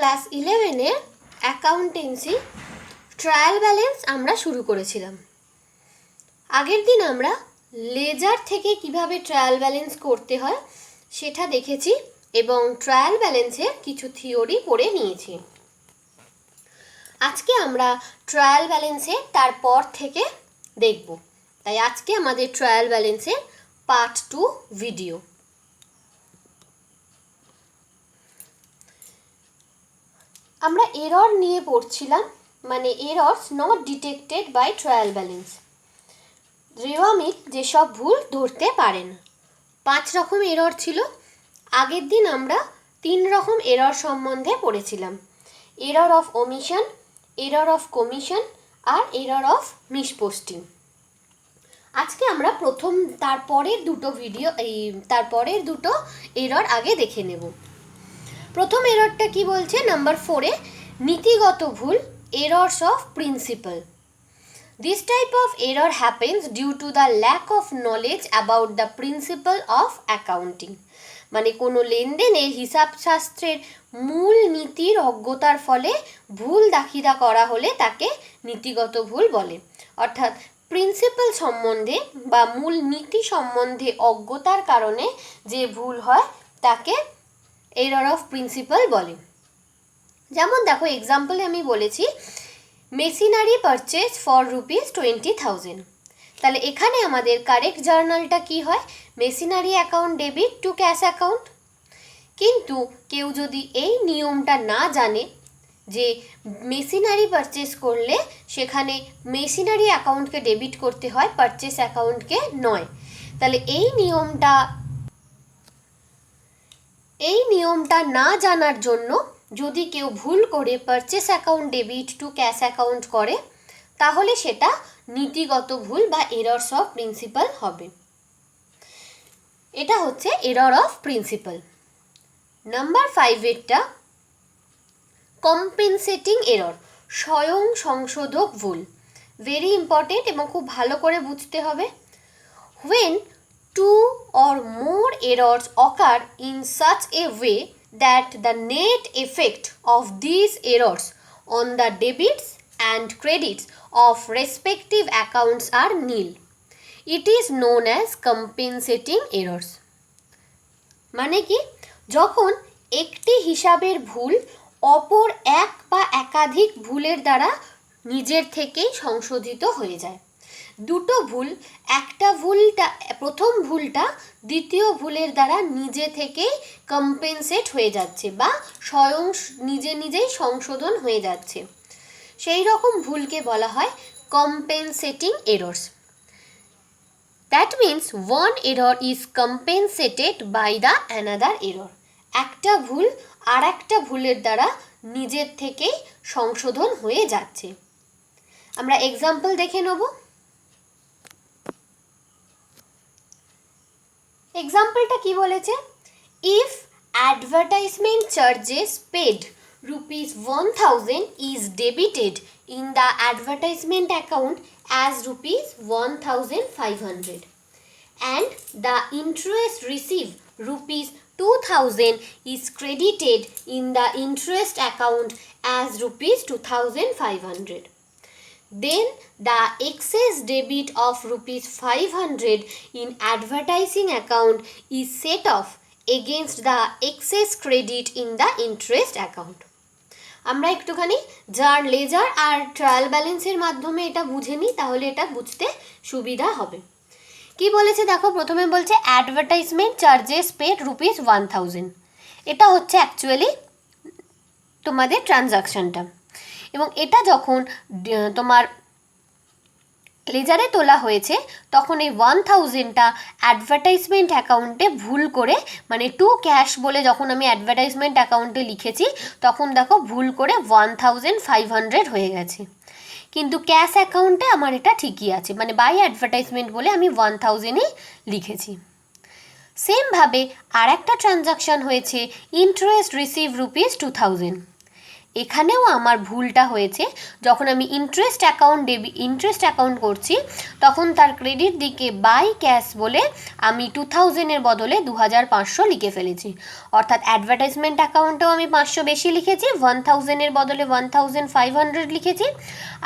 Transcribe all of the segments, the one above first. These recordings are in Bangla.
ক্লাস 11-এর অ্যাকাউন্টেন্সি ট্রায়াল ব্যালেন্স আমরা শুরু করেছিলাম। আগের দিন আমরা লেজার থেকে কিভাবে ট্রায়াল ব্যালেন্স করতে হয় সেটা দেখেছি এবং ট্রায়াল ব্যালেন্সের কিছু থিওরি পড়ে নিয়েছি। আজকে আমরা ট্রায়াল ব্যালেন্সে তারপর থেকে দেখব, তাই আজকে আমাদের ট্রায়াল ব্যালেন্সের পার্ট 2 ভিডিও। আমরা এরর নিয়ে পড়ছিলাম, মানে errors not detected by trial balance. রেওয়ামিল যেসব ভুল ধরতে পারে না। 5 রকম এরর ছিল। আগের দিন আমরা 3 রকম এরর সম্বন্ধে পড়েছিলাম: error of omission, error of commission আর এরর অফ মিসপোস্টিং। আজকে আমরা তারপরের দুটো এরর আগে দেখে নেব। প্রথম এররটা কি বলছে? নাম্বার 4-এ নীতিগত ভুল, errors of principal. This type of error happens due to the lack of knowledge about the principle of accounting. মানে কোনো লেনদেনের হিসাবশাস্ত্রের মূল নীতির অজ্ঞতার ফলে ভুল দাখিলা করা হলে তাকে নীতিগত ভুল বলে। অর্থাৎ প্রিন্সিপাল সম্বন্ধে বা মূল নীতি সম্বন্ধে অজ্ঞতার কারণে যে ভুল হয় তাকে এরর অফ প্রিন্সিপাল বলে। যেমন দেখো, এক্সাম্পলে আমি বলেছি মেশিনারি পারচেজ ফর ₹20,000। তাহলে এখানে আমাদের কারেক্ট জার্নালটা কি হয়? Machinery account debit two cash account. কিন্তু কেউ যদি এই নিয়মটা না জানে যে মেশিনারি পারচেজ করলে সেখানে মেশিনারি অ্যাকাউন্টকে ডেবিট করতে হয়, পারচেস অ্যাকাউন্টকে নয়, তাহলে এই নিয়মটা না জানার জন্য যদি কেউ ভুল করে purchase account debit two cash account করে তাহলে সেটা নীতিগত ভুল বা এরর্স অফ প্রিন্সিপাল হবে। এটা হচ্ছে এরর অফ প্রিন্সিপাল। নাম্বার 5-এরটা কম্পেনসেটিং এরর, স্বয়ং সংশোধক ভুল। ভেরি ইম্পর্টেন্ট এবং খুব ভালো করে বুঝতে হবে। When 2 or more errors occur in such a way that the net effect of these errors on the debits and credits of respective accounts are nil, it is known as compensating errors. মানে কি? যখন একটি হিসাবের ভুল অপর এক বা একাধিক ভুলের দ্বারা নিজের থেকেই সংশোধিত হয়ে যায়। দুটো ভুল, প্রথম ভুলটা দ্বিতীয় ভুলের দ্বারা নিজে থেকেই কম্পেনসেট হয়ে যাচ্ছে বা স্বয়ং নিজেই সংশোধন হয়ে যাচ্ছে, সেই রকম ভুলকে বলা হয় compensating errors. That means one error is compensated by the another error. একটা ভুল আর একটা ভুলের দ্বারা নিজের থেকেই সংশোধন হয়ে যাচ্ছে। আমরা এক্সাম্পল দেখে নেব। এক্সাম্পলটা কি বলেছে? If advertisement charges paid ₹1,000 is debited in the advertisement account as ₹1,500 and the interest received ₹2,000 is credited in the interest account as ₹2,500. Then the excess debit of ₹500 in advertising account is set off against the excess credit in the interest account. আমরা একটুখানি লেজার আর ট্রায়াল ব্যালেন্সের মাধ্যমে এটা বুঝে নিই, তাহলে এটা বুঝতে সুবিধা হবে। কি বলেছে দেখো, প্রথমে বলছে অ্যাডভার্টাইজমেন্ট চার্জেস পেড ₹1,000। এটা হচ্ছে অ্যাকচুয়ালি তোমাদের ট্রানজাকশনটা, এবং এটা যখন তোমার লেজারে তোলা হয়েছে তখন এই 1,000টা অ্যাডভার্টাইজমেন্ট অ্যাকাউন্টে ভুল করে, মানে টু ক্যাশ বলে যখন আমি অ্যাডভার্টাইজমেন্ট অ্যাকাউন্টে লিখেছি তখন দেখো ভুল করে 1,500 হয়ে গেছে, কিন্তু ক্যাশ অ্যাকাউন্টে আমার এটা ঠিকই আছে, মানে বাই অ্যাডভার্টাইজমেন্ট বলে আমি 1,000ই লিখেছি। সেমভাবে আর একটা ট্রানজাকশান হয়েছে ইন্টারেস্ট রিসিভ ₹2,000। এখানেও আমার ভুলটা হয়েছে, যখন আমি ইন্টারেস্ট অ্যাকাউন্ট করছি তখন তার ক্রেডিট দিকে বাই ক্যাশ বলে আমি 2000-এর বদলে 2500 লিখে ফেলেছি। অর্থাৎ অ্যাডভার্টাইজমেন্ট অ্যাকাউন্টেও আমি 500 বেশি লিখেছি, 1000-এর বদলে 1500 লিখেছি,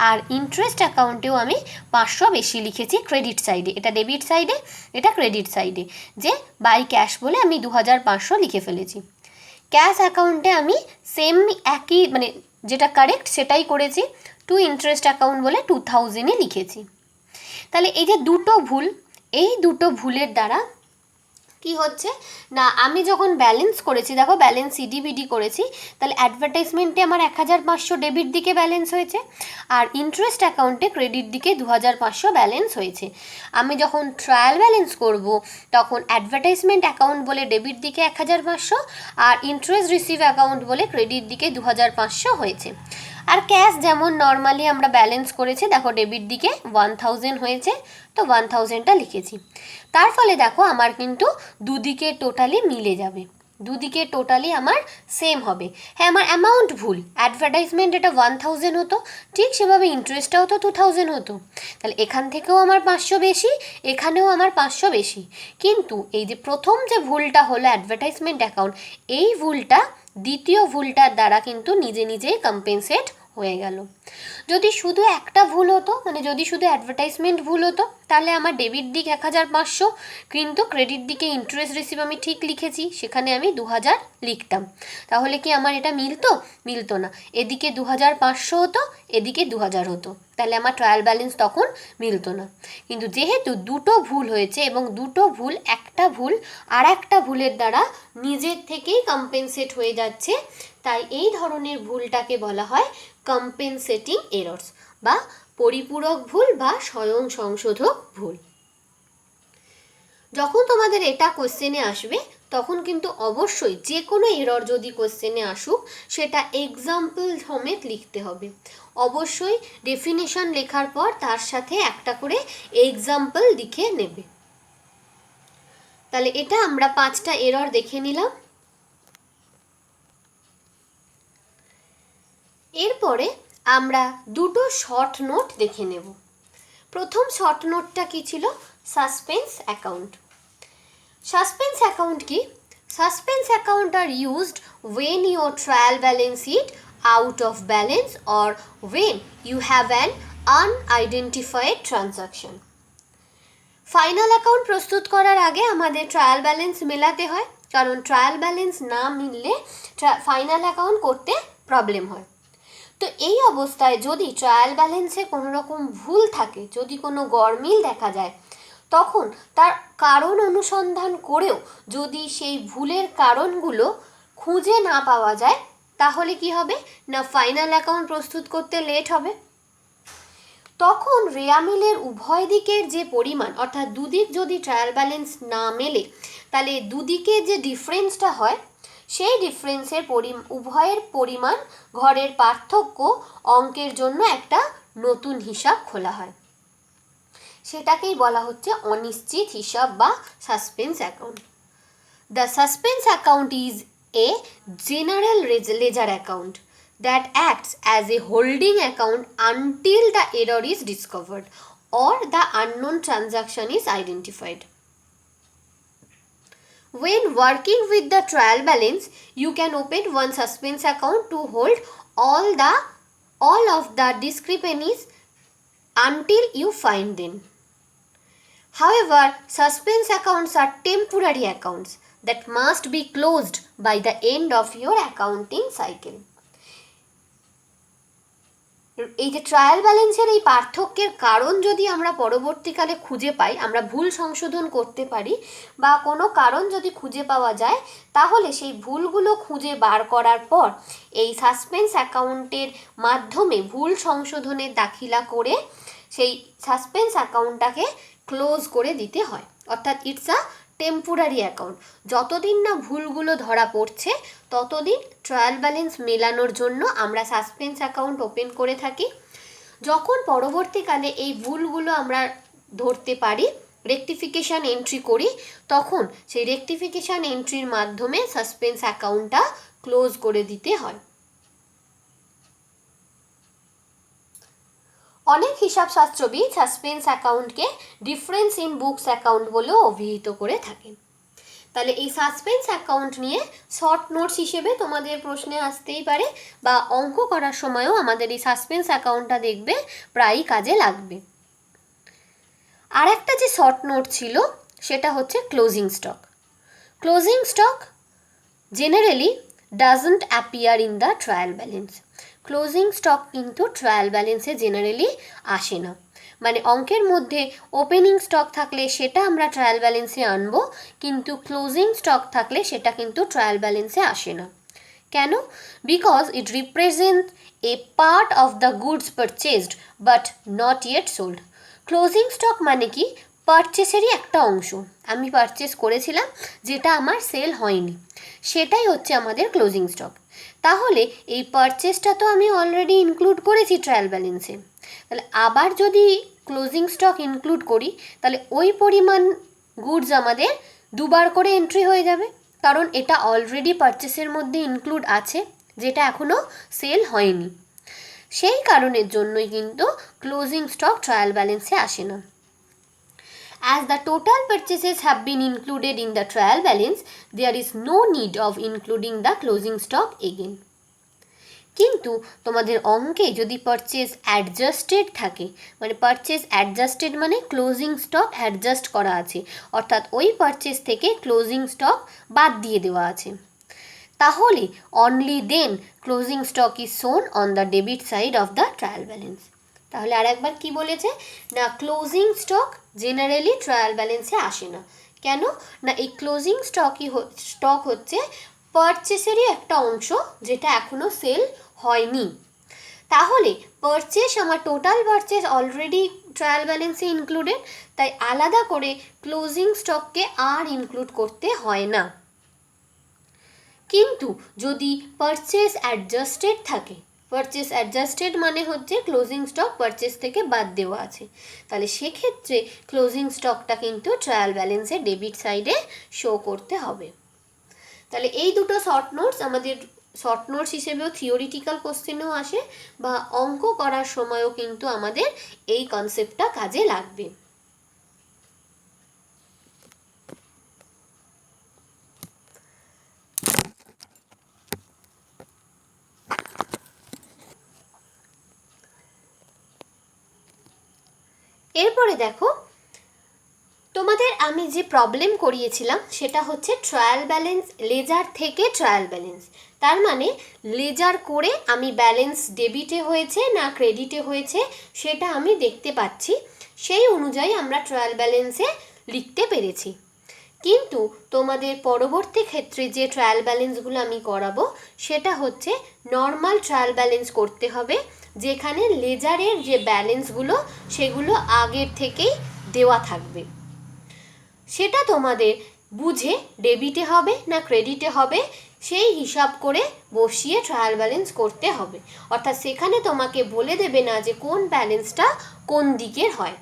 আর ইন্টারেস্ট অ্যাকাউন্টেও আমি 500 বেশি লিখেছি ক্রেডিট সাইডে। এটা ডেবিট সাইডে, এটা ক্রেডিট সাইডে, যে বাই ক্যাশ বলে আমি 2500 লিখে ফেলেছি। ক্যাশ অ্যাকাউন্টে আমি সেম একই মানে যেটা কারেক্ট সেটাই করেছি, টু ইন্টারেস্ট অ্যাকাউন্ট বলে 2000-ই লিখেছি। তাহলে এই যে দুটো ভুল, এই দুটো ভুলের দ্বারা কি হচ্ছে না, আমি যখন ব্যালেন্স করেছি, দেখো ব্যালেন্স সিডিবিডি করেছি, তাহলে অ্যাডভার্টাইজমেন্টে আমার 1500 ডেবিট দিকে ব্যালেন্স হয়েছে, আর ইন্টারেস্ট অ্যাকাউন্টে ক্রেডিট দিকে 2500 ব্যালেন্স হয়েছে। আমি যখন ট্রায়াল ব্যালেন্স করব তখন অ্যাডভার্টাইজমেন্ট অ্যাকাউন্ট বলে ডেবিট দিকে 1500 আর ইন্টারেস্ট রিসিভ অ্যাকাউন্ট বলে ক্রেডিট দিকে 2500 হয়েছে। আর ক্যাশ যেমন নর্মালি আমরা ব্যালেন্স করেছি, দেখো ডেবিট দিকে 1000 হয়েছে, তো 1000টা লিখেছি। তার ফলে দেখো আমার কিন্তু দুদিকে টোটালি মিলে যাবে, দুদিকে টোটালি আমার সেম হবে। হ্যাঁ, আমার অ্যামাউন্ট ভুল, অ্যাডভার্টাইজমেন্ট এটা 1000 হতো, ঠিক সেভাবে ইন্টারেস্টটাও তো 2000 হতো, তাহলে এখান থেকেও আমার 500 বেশি, এখানেও আমার 500 বেশি। কিন্তু এই যে প্রথম যে ভুলটা হলো অ্যাডভার্টাইজমেন্ট অ্যাকাউন্ট, এই ভুলটা দ্বিতীয় ভুলটার দ্বারা কিন্তু নিজে নিজেই কম্পেনসেট হয়ে গেল। যদি শুধু একটা ভুল হতো, মানে যদি শুধু অ্যাডভার্টাইজমেন্ট ভুল হতো, তাহলে আমার ডেবিট দিক 1500, কিন্তু ক্রেডিট দিকে ইন্টারেস্ট রিসিভ আমি ঠিক লিখেছি, সেখানে আমি 2000 লিখতাম, তাহলে কি আমার এটা মিলতো না। এদিকে 2500 হতো, এদিকে 2000 হতো, তাহলে আমার ট্রায়াল ব্যালেন্স তখন মিলতো না। কিন্তু যেহেতু দুটো ভুল হয়েছে এবং দুটো ভুল একটা ভুল আর একটা ভুলের দ্বারা নিজের থেকেই কম্পেনসেট হয়ে যাচ্ছে, তাই এই ধরনের ভুলটাকে বলা হয় কম্পেনসেটিং এরর্স বা পরিপূরক ভুল বা স্বয়ং সংশোধক ভুল। যখন তোমাদের এটা কোশ্চেনে আসবে তখন কিন্তু অবশ্যই যে কোনো এরর যদি কোশ্চেনে আসুক সেটা এক্সাম্পল সমেত লিখতে হবে। অবশ্যই ডেফিনেশন লেখার পর তার সাথে একটা করে এক্সাম্পল লিখে নেবে। তাহলে এটা আমরা 5টা এরর দেখে নিলাম। এরপরে আমরা দুটো শর্ট নোট দেখে নেব। প্রথম শর্ট নোটটা কি ছিল? Suspense account. সাসপেন্স অ্যাকাউন্ট কি? Suspense account are used when your trial balance sheet out of balance or when you have an unidentified transaction. Final account প্রস্তুত করার আগে আমাদের ট্রায়াল ব্যালেন্স মেলাতে হয়, কারণ ট্রায়াল ব্যালেন্স না মিললে ফাইনাল অ্যাকাউন্ট করতে প্রবলেম হয়। তো এই অবস্থায় যদি ট্রায়াল ব্যালেন্সে কোনো রকম ভুল থাকে, যদি কোনো গরমিল দেখা যায়, তখন তার কারণ অনুসন্ধান করেও যদি সেই ভুলের কারণগুলো খুঁজে না পাওয়া যায়, তাহলে কি হবে না ফাইনাল অ্যাকাউন্ট প্রস্তুত করতে লেট হবে। তখন রেয়ামিলের উভয় দিকের যে পরিমাণ, অর্থাৎ দুদিক যদি ট্রায়াল ব্যালেন্স না মেলে, তাহলে দুদিকে যে ডিফারেন্সটা হয় সেই ডিফারেন্সের উভয়ের পরিমাণ ঘরের পার্থক্য অঙ্কের জন্য একটা নতুন হিসাব খোলা হয়, সেটাকেই বলা হচ্ছে অনিশ্চিত হিসাব বা suspense account. The suspense account is a general laser account that acts as a holding account until the error is discovered or the unknown transaction is identified. When working with the trial balance, you can open one suspense account to hold all of the discrepancies until you find them. However, suspense accounts are temporary accounts that must be closed by the end of your accounting cycle. এই যে ট্রায়াল ব্যালেন্সের এই পার্থক্যের কারণ যদি আমরা পরবর্তীকালে খুঁজে পাই, আমরা ভুল সংশোধন করতে পারি বা কোনো কারণ যদি খুঁজে পাওয়া যায়, তাহলে সেই ভুলগুলো খুঁজে বার করার পর এই সাসপেন্স অ্যাকাউন্টের মাধ্যমে ভুল সংশোধনের দাখিলা করে সেই সাসপেন্স অ্যাকাউন্টটাকে ক্লোজ করে দিতে হয়। অর্থাৎ ইটস আ টেম্পোরারি অ্যাকাউন্ট। যতদিন না ভুলগুলো ধরা পড়ছে ততদিন ট্রায়াল ব্যালেন্স মেলানোর জন্য আমরা সাসপেন্স অ্যাকাউন্ট ওপেন করে থাকি। যখন পরবর্তীকালে এই ভুলগুলো আমরা ধরতে পারি, রেকটিফিকেশান এন্ট্রি করি, তখন সেই রেকটিফিকেশান এন্ট্রির মাধ্যমে সাসপেন্স অ্যাকাউন্টটা ক্লোজ করে দিতে হয়। অনেক হিসাবশাস্ত্রবিদ সাসপেন্স অ্যাকাউন্টকে ডিফারেন্স ইন বুকস অ্যাকাউন্ট বলেও অভিহিত করে থাকেন। তাহলে এই সাসপেন্স অ্যাকাউন্ট নিয়ে শর্ট নোটস হিসেবে তোমাদের প্রশ্নে আসতেই পারে, বা অঙ্ক করার সময়ও আমাদের এই সাসপেন্স অ্যাকাউন্টটা দেখবে প্রায়ই কাজে লাগবে। আর একটা যে শর্ট নোট ছিল সেটা হচ্ছে closing stock. Closing stock generally doesn't appear in the trial balance. Closing stock কিন্তু ট্রায়াল ব্যালেন্সে জেনারেলি আসে না। মানে অঙ্কের মধ্যে ওপেনিং স্টক থাকলে সেটা আমরা ট্রায়াল ব্যালেন্সে আনবো, কিন্তু ক্লোজিং স্টক থাকলে সেটা কিন্তু ট্রায়াল ব্যালেন্সে আসে না। কেন? Because it represent a part of the goods purchased but not yet sold. Closing stock মানে কি? পারচেসেরই একটা অংশ, আমি পারচেস করেছিলাম যেটা আমার সেল হয়নি, সেটাই হচ্ছে আমাদের ক্লোজিং স্টক। তাহলে এই পারচেসটা তো আমি অলরেডি ইনক্লুড করেছি ট্রায়াল ব্যালেন্সে, তাহলে আবার যদি ক্লোজিং স্টক ইনক্লুড করি তাহলে ওই পরিমাণ গুডস আমাদের দুবার করে এন্ট্রি হয়ে যাবে, কারণ এটা অলরেডি পারচেসের মধ্যে ইনক্লুড আছে যেটা এখনও সেল হয়নি। সেই কারণের জন্যই কিন্তু ক্লোজিং স্টক ট্রায়াল ব্যালেন্সে আসে না। As the total purchases have been included in the trial balance, there is no need of including the closing stock again. কিন্তু তোমাদের অঙ্কে যদি পারচেস অ্যাডজাস্টেড থাকে, মানে পারচেস অ্যাডজাস্টেড মানে ক্লোজিং স্টক অ্যাডজাস্ট করা আছে, অর্থাৎ ওই পারচেস থেকে ক্লোজিং স্টক বাদ দিয়ে দেওয়া আছে, তাহলে only then closing stock is shown on the debit side of the trial balance. তাহলে আর একবার কি বলেছে না, ক্লোজিং স্টক জেনারেলি ট্রায়াল ব্যালেন্সে আসে না। কেন না, এই ক্লোজিং স্টক হচ্ছে পারচেসেরই একটা অংশ যেটা এখনও সেল হয়নি। তাহলে পারচেস আমার টোটাল পারচেস অলরেডি ট্রায়াল ব্যালেন্সে ইনক্লুডেড, তাই আলাদা করে ক্লোজিং স্টককে আর ইনক্লুড করতে হয় না। কিন্তু যদি পারচেস অ্যাডজাস্টেড থাকে, পারচেস অ্যাডজাস্টেড মানে হচ্ছে ক্লোজিং স্টক পারচেস থেকে বাদ দেওয়া আছে, তাহলে সেক্ষেত্রে ক্লোজিং স্টকটা কিন্তু ট্রায়াল ব্যালেন্সে ডেবিট সাইডে শো করতে হবে। তাহলে এই দুটো শর্ট নোটস আমাদের শর্ট নোটস হিসেবেও থিওরিটিক্যাল কোশ্চেনেও আসে, বা অঙ্ক করার সময়ও কিন্তু আমাদের এই কনসেপ্টটা কাজে লাগবে। এরপরে দেখো, তোমাদের আমি যে প্রবলেম করিয়েছিলাম সেটা হচ্ছে ট্রায়াল ব্যালেন্স, লেজার থেকে ট্রায়াল ব্যালেন্স। তার মানে লেজার করে আমি ব্যালেন্স ডেবিটে হয়েছে না ক্রেডিটে হয়েছে সেটা আমি দেখতে পাচ্ছি, সেই অনুযায়ী আমরা ট্রায়াল ব্যালেন্সে লিখতে পেরেছি। কিন্তু তোমাদের পরবর্তী ক্ষেত্রে যে ট্রায়াল ব্যালেন্সগুলো আমি করাবো সেটা হচ্ছে নর্মাল ট্রায়াল ব্যালেন্স করতে হবে, যেখানে লেজারের যে ব্যালেন্সগুলো সেগুলো আগের থেকেই দেওয়া থাকবে। সেটা তোমাদের বুঝে ডেবিটে হবে না ক্রেডিটে হবে সেই হিসাব করে বসিয়ে ট্রায়াল ব্যালেন্স করতে হবে, অর্থাৎ সেখানে তোমাকে বলে দেবে না যে কোন ব্যালেন্সটা কোন দিকের হয়।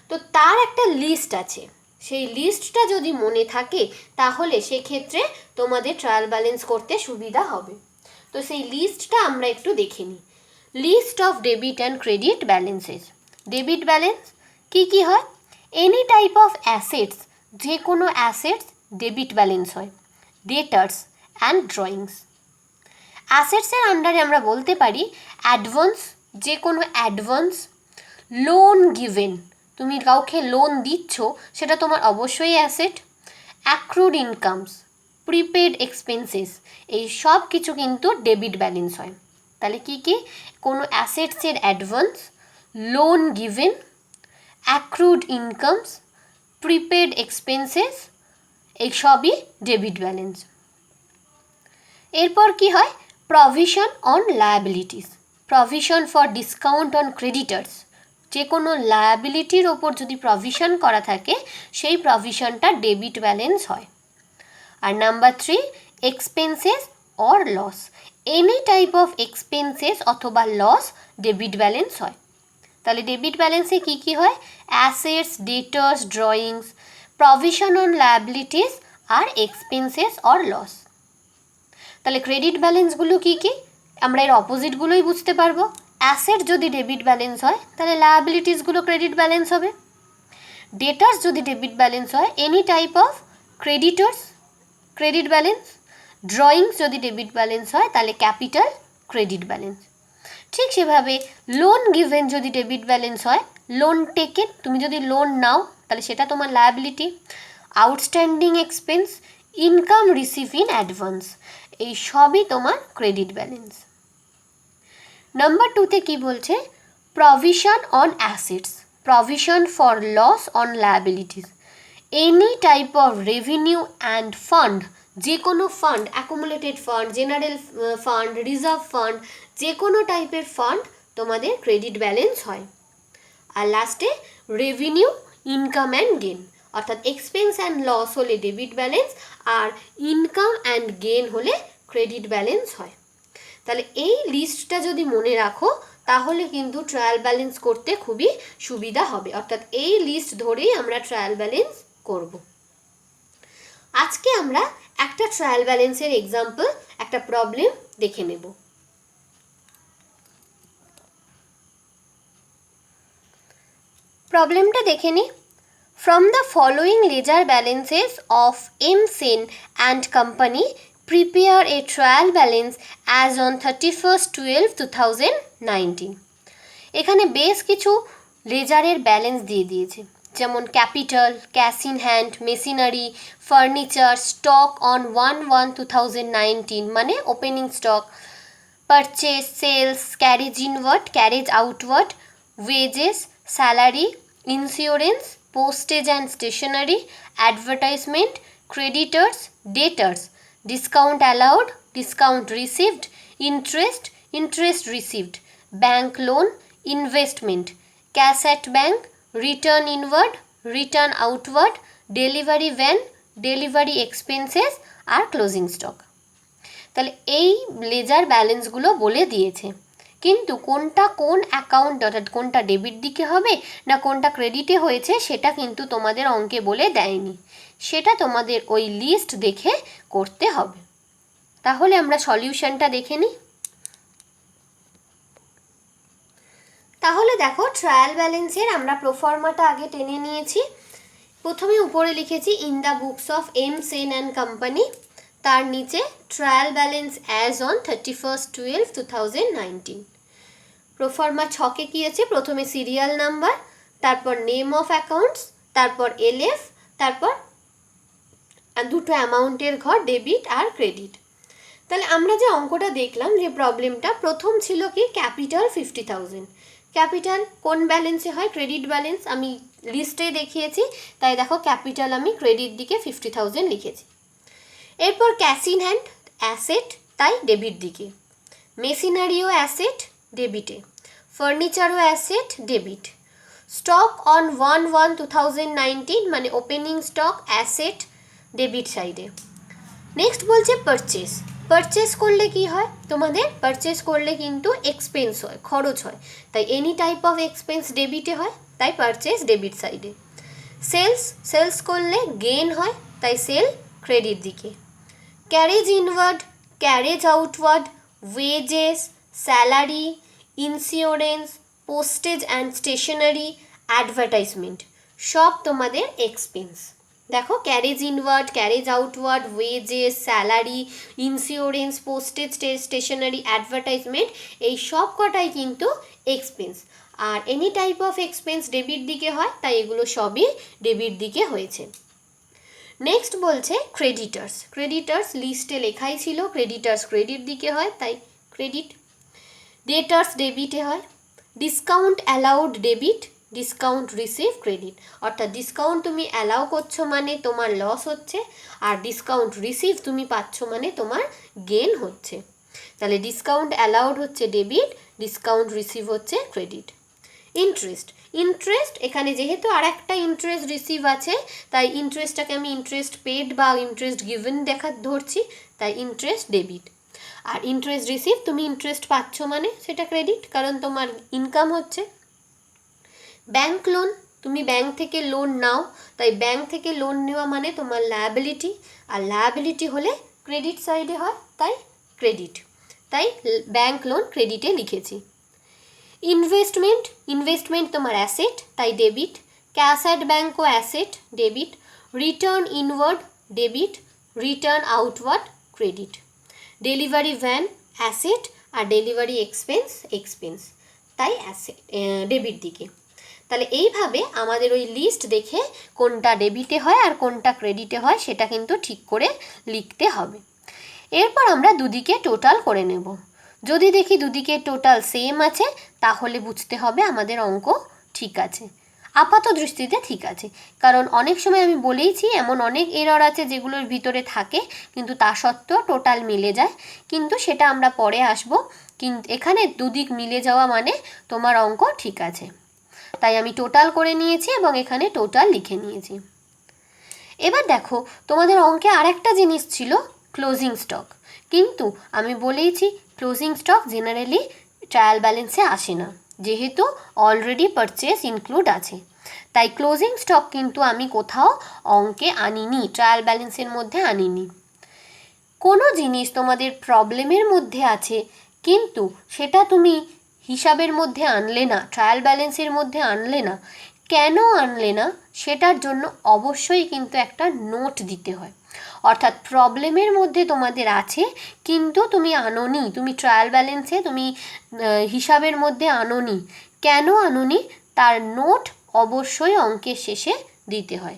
তো তার একটা লিস্ট আছে, সেই লিস্টটা যদি মনে থাকে তাহলে সেক্ষেত্রে তোমাদের ট্রায়াল ব্যালেন্স করতে সুবিধা হবে। তো সেই লিস্টটা আমরা একটু দেখে নিই। List of debit and credit balances. Debit balance কী কী হয়? এনি টাইপ অফ অ্যাসেটস, যে কোনো অ্যাসেটস ডেবিট ব্যালেন্স হয়। ডেটার্স অ্যান্ড ড্রয়িংস। অ্যাসেটসের আন্ডারে আমরা বলতে পারি অ্যাডভান্স, যে কোনো অ্যাডভান্স, লোন গিভেন, তুমি কাউকে লোন দিচ্ছ সেটা তোমার অবশ্যই asset, accrued incomes, prepaid expenses, এই সব কিছু কিন্তু ডেবিট ব্যালেন্স হয়। তাহলে কী কী? কোনো অ্যাসেটসের advance, loan given, accrued incomes, prepaid expenses, এই সবই ডেবিট ব্যালেন্স। এরপর কি হয়? Provision on liabilities, provision for discount on creditors, যে কোনো লায়াবিলিটির ওপর যদি প্রভিশন করা থাকে সেই প্রভিশনটা ডেবিট ব্যালেন্স হয়। আর number 3, expenses or loss, any type of expenses অথবা লস ডেবিট ব্যালেন্স হয়। তাহলে ডেবিট ব্যালেন্সে কী কী হয়? Assets, debtors, drawings, provision on liabilities আর এক্সপেন্সেস অর লস। তাহলে ক্রেডিট ব্যালেন্সগুলো কী কী? আমরা এর অপোজিটগুলোই বুঝতে পারবো। অ্যাসেট যদি ডেবিট ব্যালেন্স হয় তাহলে লায়াবিলিটিসগুলো ক্রেডিট ব্যালেন্স হবে। ডেটার্স যদি ডেবিট ব্যালেন্স হয় any type of creditors credit balance. Drawings যদি ডেবিট ব্যালেন্স হয় তাহলে ক্যাপিটাল ক্রেডিট ব্যালেন্স। ঠিক সেভাবে লোন গিভেন যদি ডেবিট ব্যালেন্স হয়, লোন টেকেন, তুমি যদি লোন নাও তাহলে সেটা তোমার liability. Outstanding expense, income receive in advance, এই সবই তোমার ক্রেডিট ব্যালেন্স। নাম্বার 2তে কি বলছে, provision on assets, provision for loss on liabilities, any type of revenue and fund, যে কোনো fund, accumulated fund, general fund, reserve fund, যে কোনো টাইপের ফান্ড তোমাদের ক্রেডিট ব্যালেন্স হয়। আর লাস্টে রেভিনিউ, ইনকাম অ্যান্ড গেন, অর্থাৎ এক্সপেন্স অ্যান্ড লস হলে ডেবিট ব্যালেন্স আর ইনকাম অ্যান্ড গেন হলে ক্রেডিট ব্যালেন্স হয়। তাহলে এই লিস্টটা যদি মনে রাখো তাহলে কিন্তু ট্রায়াল ব্যালেন্স করতে খুবই সুবিধা হবে, অর্থাৎ এই লিস্ট ধরেই আমরা ট্রায়াল ব্যালেন্স করব। আজকে আমরা একটা ট্রায়াল ব্যালেন্সের এক্সাম্পল, একটা প্রবলেম দেখে নেব। প্রবলেমটা দেখে নিই। From the following ledger balances of M. Sen and Company, prepare a trial balance as on 31/12/2019. এখানে বেশ কিছু লেজারের ব্যালেন্স দিয়ে দিয়েছে, যেমন capital, cash in hand, machinery, furniture, stock on 1/1/2019 মানে opening stock, purchase, sales, carriage inward, carriage outward, wages, salary, insurance, postage and stationery, advertisement, creditors, debtors, discount allowed, discount received, interest, interest received, bank loan, investment, cash at bank, return inward, return outward, delivery van, delivery expenses R closing stock. তাহলে এই লেজার ব্যালেন্সগুলো বলে দিয়েছে, কিন্তু কোনটা কোন অ্যাকাউন্ট, অর্থাৎ কোনটা ডেবিট দিকে হবে না কোনটা ক্রেডিটে হয়েছে সেটা কিন্তু তোমাদের অঙ্কে বলে দেয়নি, সেটা তোমাদের ওই লিস্ট দেখে করতে হবে। তাহলে আমরা সলিউশনটা দেখে নিই। তাহলে দেখো, ট্রায়াল ব্যালেন্সের আমরা প্রোফর্মাটা আগে টেনে নিয়েছি। প্রথমে উপরে লিখেছি in the books of M Sen and company, তার নিচে trial balance as on 31/12/2019। Proforma ছকে কী আছে, প্রথমে সিরিয়াল নাম্বার, তারপর নেম অফ অ্যাকাউন্টস, তারপর এলএফ, তারপর দুটো অ্যামাউন্টের ঘর, ডেবিট আর ক্রেডিট। তাহলে আমরা যে অঙ্কটা দেখলাম, যে প্রবলেমটা, প্রথম ছিল কি ক্যাপিটাল 50,000। ক্যাপিটাল কোন ব্যালেন্সে হয়, ক্রেডিট ব্যালেন্স, আমি লিস্টে দেখিয়েছি, তাই দেখো ক্যাপিটাল আমি ক্রেডিট দিকে 50,000 লিখেছি। এরপর ক্যাশ ইন হ্যান্ড অ্যাসেট, তাই ডেবিট দিকে, মেশিনারিও অ্যাসেট ডেবিটে, ফার্নিচারও অ্যাসেট ডেবিট, স্টক অন 1/1/2019 মানে ওপেনিং স্টক অ্যাসেট ডেবিট সাইডে। নেক্সট বলছে পারচেস, পারচেস করলে কি হয়, তোমাদের পারচেস করলে কিন্তু এক্সপেন্স হয়, খরচ হয়, তাই এনি টাইপ অফ এক্সপেন্স ডেবিটে হয়, তাই পারচেস ডেবিট সাইডে। সেলস, সেলস করলে গেন হয়, তাই সেল ক্রেডিট দিকে। Carriage inward, carriage outward, wages, salary, insurance, postage and stationery, advertisement, সব তোমাদের এক্সপেন্স। দেখো, carriage inward, carriage outward, wages, salary, insurance, postage, stationery, advertisement, এই সব কটাই কিন্তু এক্সপেন্স। আর any type of expense debit দিকে হয়, তাই এগুলো সবই ডেবিট দিকে হয়েছে। নেক্সট বলছে ক্রেডিটার্স, ক্রেডিটার্স লিস্টে লেখাই ছিল, ক্রেডিটার্স ক্রেডিট দিকে হয়, তাই ক্রেডিট। ডেটার্স ডেবিটে হয়। Discount allowed debit, discount receive credit, অর্থাৎ ডিসকাউন্ট তুমি অ্যালাউ করছো মানে তোমার লস হচ্ছে, আর ডিসকাউন্ট রিসিভ তুমি পাচ্ছ মানে তোমার গেন হচ্ছে। তাহলে ডিসকাউন্ট অ্যালাউড হচ্ছে ডেবিট, ডিসকাউন্ট রিসিভ হচ্ছে ক্রেডিট। ইন্টারেস্ট, ইন্টারেস্ট এখানে যেহেতু আর একটা ইন্টারেস্ট রিসিভ আছে, তাই ইন্টারেস্টটাকে আমি ইন্টারেস্ট পেড বা ইন্টারেস্ট গিভেন ধরছি, তাই ইন্টারেস্ট ডেবিট। আর ইন্টারেস্ট রিসিভ, তুমি ইন্টারেস্ট পাচ্ছ মানে সেটা ক্রেডিট, কারণ তোমার ইনকাম হচ্ছে। ব্যাংক লোন, তুমি ব্যাংক থেকে লোন নাও, তাই ব্যাংক থেকে লোন নেওয়া মানে তোমার লায়াবিলিটি, আর লায়াবিলিটি হলে ক্রেডিট সাইডে হয়, তাই ক্রেডিট, তাই ব্যাংক লোন ক্রেডিটে লিখেছি। ইনভেস্টমেন্ট তোমার অ্যাসেট, তাই ডেবিট। ক্যাশ অ্যাট ব্যাঙ্কও asset, debit. Return inward, debit. Return outward, credit. Delivery van asset, আর ডেলিভারি এক্সপেন্স, তাই অ্যাসেট, ডেবিট দিকে। তাহলে এইভাবে আমাদের ওই লিস্ট দেখে কোনটা ডেবিটে হয় আর কোনটা ক্রেডিটে হয় সেটা কিন্তু ঠিক করে লিখতে হবে। এরপর আমরা দুদিকে টোটাল করে নেব। যদি দেখি দুদিকে টোটাল সেম আছে তাহলে বুঝতে হবে আমাদের অঙ্ক ঠিক আছে, আপাত দৃষ্টিতে ঠিক আছে। কারণ অনেক সময় আমি বলেইছি এমন অনেক এরর আছে যেগুলোর ভিতরে থাকে কিন্তু তা সত্ত্বেও টোটাল মিলে যায়, কিন্তু সেটা আমরা পরে আসব। কিন্তু এখানে দুদিক মিলে যাওয়া মানে তোমার অঙ্ক ঠিক আছে, তাই আমি টোটাল করে নিয়েছি এবং এখানে টোটাল লিখে নিয়েছি। এবার দেখো তোমাদের অঙ্কে আরেকটা জিনিস ছিল ক্লোজিং স্টক, কিন্তু আমি বলেইছি ক্লোজিং স্টক জেনারেলি ট্রায়াল ব্যালেন্সে আসে না, যেহেতু অলরেডি পারচেস ইনক্লুড আছে। তাই ক্লোজিং স্টক কিন্তু আমি কোথাও অঙ্কে আনিনি, ট্রায়াল ব্যালেন্সের মধ্যে আনিনি। কোনো জিনিস তোমাদের প্রবলেমের মধ্যে আছে কিন্তু সেটা তুমি হিসাবের মধ্যে আনলে না, ট্রায়াল ব্যালেন্সের মধ্যে আনলে না, কেন আনলে না সেটার জন্য অবশ্যই কিন্তু একটা নোট দিতে হয়। অর্থাৎ প্রবলেমের মধ্যে তোমাদের আছে কিন্তু তুমি আনোনি, তুমি ট্রায়াল ব্যালেন্সে তুমি হিসাবের মধ্যে আনোনি, কেন আনোনি তার নোট অবশ্যই অঙ্কের শেষে দিতে হয়।